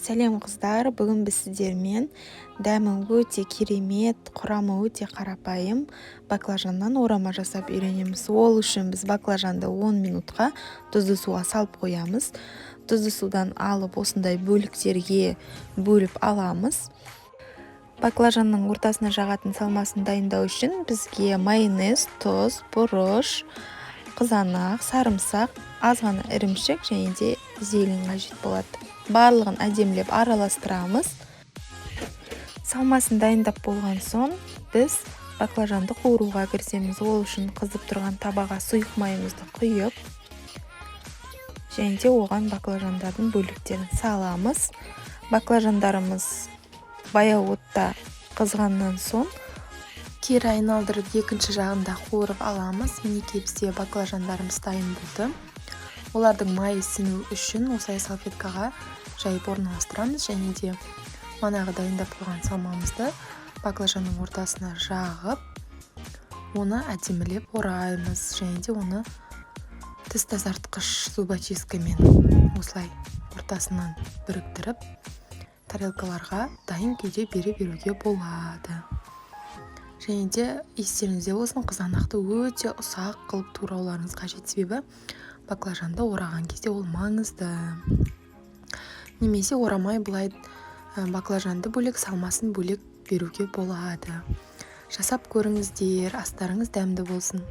Сәлем қыздар, бүгін біз сіздермен дәмі өте керемет, құрамы өте қарапайым баклажаннан орама жасап үйренеміз. Ол үшін біз баклажанды 10 минутқа тұзды суға салып қоямыз. Тұзды судан алып осындай бөліктерге бөліп аламыз. Баклажанның ортасына жағатын салмасын дайындау үшін бізге майонез, тұз, бұрыш, қызанақ, сарымсақ, аз ғана ірімшік және де зелень қажет болады. Барлығын әдемілеп араластырамыз. Салмасын дайындап болған соң біз баклажанды қуыруға кірісеміз. Ол үшін қызып тұрған табаға сұйық майымызды құйып, және де оған баклажандардың бөліктерін саламыз. Баклажандарымыз баяу отта қызғаннан соң кері айналдырып екінші жағында қуырып аламыз. Мінекей бізде баклажандарымыз дайын болды. Олардың майы сіну үшін осылай салфеткаға жайып орналастырамыз, және де манағы дайындап қойған салмамызды баклажанның ортасына жағып, оны әдемілеп ораймыз, және де оны тіс тазартқыш зубочисткамен осылай ортасынан біріктіріп тарелкаларға дайын күйде беруге болады. Және де естеріңізде болсын, қызанақты өте ұсақ қылып турауларыңыз қажет, себебі баклажанды ораған кезде ол маңызды. Немесе орамай былай баклажанды бөлек, салмасын бөлек беруге болады. Жасап көріңіздер, астарыңыз дәмді болсын.